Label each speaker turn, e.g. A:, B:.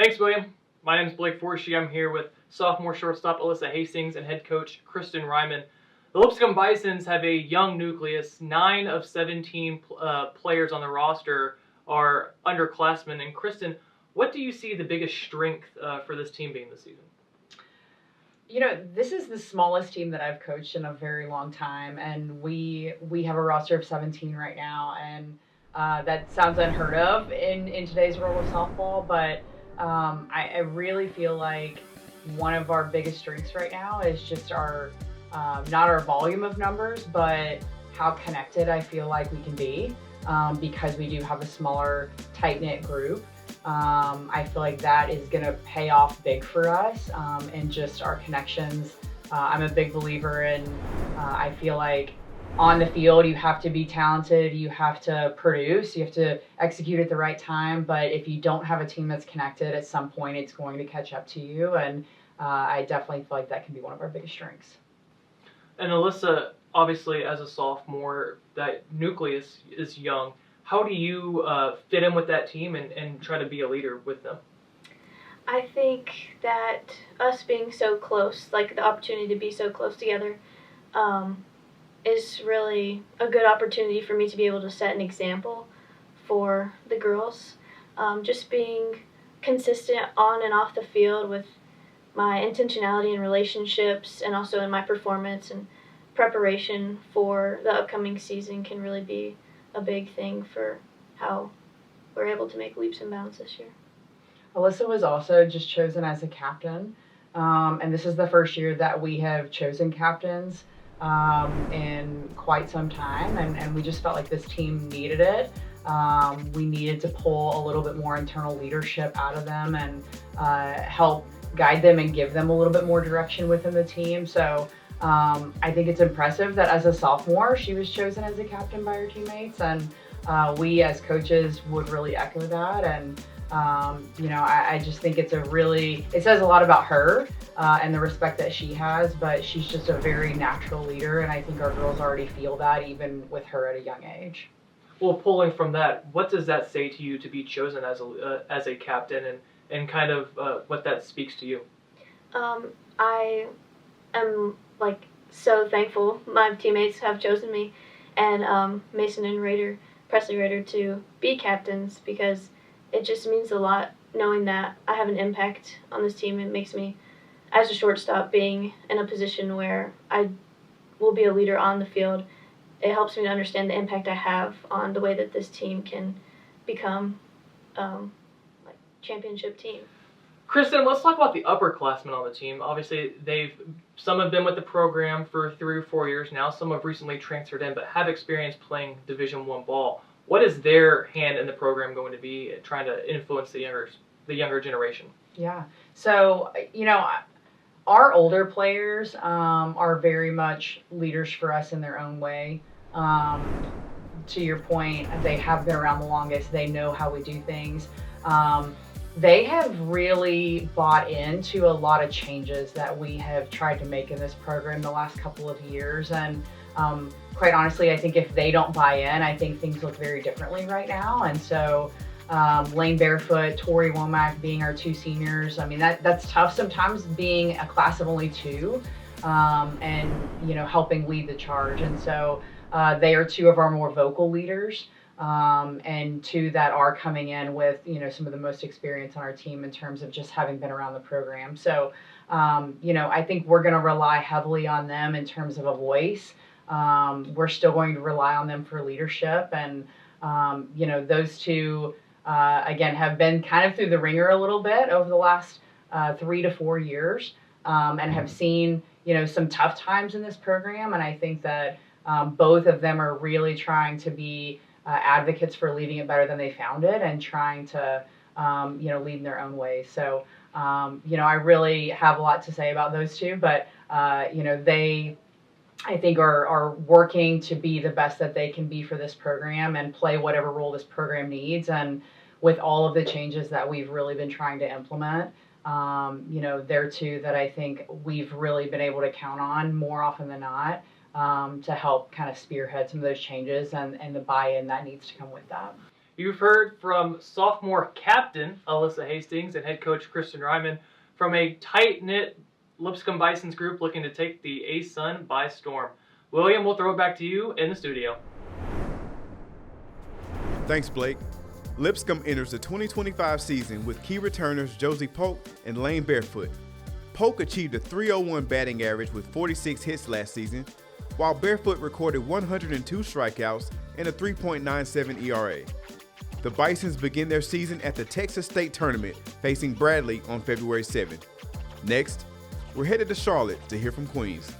A: Thanks, William. My name is Blake Forshee. I'm here with sophomore shortstop Alyssa Hastings and head coach Kristen Ryman. The Lipscomb Bisons have a young nucleus. 9 of 17 players on the roster are underclassmen. And Kristen, what do you see the biggest strength for this team being this season?
B: You know, this is the smallest team that I've coached in a very long time, and we have a roster of 17 right now, and that sounds unheard of in today's world of softball, but I really feel like one of our biggest strengths right now is just our, not our volume of numbers, but how connected I feel like we can be because we do have a smaller, tight-knit group. I feel like that is going to pay off big for us and just our connections. I'm a big believer in, I feel like on the field, you have to be talented, you have to produce, you have to execute at the right time. But if you don't have a team that's connected, at some point it's going to catch up to you. And I definitely feel like that can be one of our biggest strengths.
A: And Alyssa, obviously as a sophomore, that nucleus is young. How do you fit in with that team and try to be a leader with them?
C: I think that us being so close, like the opportunity to be so close together, is really a good opportunity for me to be able to set an example for the girls. Just being consistent on and off the field with my intentionality in relationships and also in my performance and preparation for the upcoming season can really be a big thing for how we're able to make leaps and bounds this year.
B: Alyssa was also just chosen as a captain, and this is the first year that we have chosen captains in quite some time, and we just felt like this team needed it. We needed to pull a little bit more internal leadership out of them and help guide them and give them a little bit more direction within the team. So I think it's impressive that as a sophomore, she was chosen as a captain by her teammates, and we as coaches would really echo that. And I just think it says a lot about her and the respect that she has, but she's just a very natural leader, and I think our girls already feel that even with her at a young age.
A: Well, pulling from that, what does that say to you to be chosen as a captain and kind of what that speaks to you?
C: I am so thankful my teammates have chosen me and Mason and Presley Rader to be captains, because it just means a lot knowing that I have an impact on this team. It makes me, as a shortstop, being in a position where I will be a leader on the field. It helps me to understand the impact I have on the way that this team can become championship team.
A: Kristen, let's talk about the upperclassmen on the team. Obviously, some have been with the program for 3 or 4 years now. Some have recently transferred in, but have experience playing Division I ball. What is their hand in the program going to be trying to influence the younger generation?
B: Yeah. So, our older players are very much leaders for us in their own way. To your point, they have been around the longest. They know how we do things. They have really bought into a lot of changes that we have tried to make in this program the last couple of years. And quite honestly, I think if they don't buy in, I think things look very differently right now. And so Lane Barefoot, Tori Womack being our 2 seniors, I mean, that's tough sometimes being a class of only 2 and, helping lead the charge. And so they are 2 of our more vocal leaders. And 2 that are coming in with, some of the most experience on our team in terms of just having been around the program. So, I think we're going to rely heavily on them in terms of a voice. We're still going to rely on them for leadership. And, those 2, again, have been kind of through the ringer a little bit over the last 3 to 4 years and have seen, some tough times in this program. And I think that both of them are really trying to be advocates for leaving it better than they found it and trying to, lead in their own way. So, I really have a lot to say about those 2, but, they, I think, are working to be the best that they can be for this program and play whatever role this program needs. And with all of the changes that we've really been trying to implement, they're 2 that I think we've really been able to count on more often than not. To help kind of spearhead some of those changes and the buy-in that needs to come with that.
A: You've heard from sophomore captain Alyssa Hastings and head coach Kristen Ryman from a tight-knit Lipscomb Bisons group looking to take the ASUN by storm. William, we'll throw it back to you in the studio.
D: Thanks, Blake. Lipscomb enters the 2025 season with key returners Josie Polk and Lane Barefoot. Polk achieved a .301 batting average with 46 hits last season, while Barefoot recorded 102 strikeouts and a 3.97 ERA. The Bisons begin their season at the Texas State Tournament, facing Bradley on February 7th. Next, we're headed to Charlotte to hear from Queens.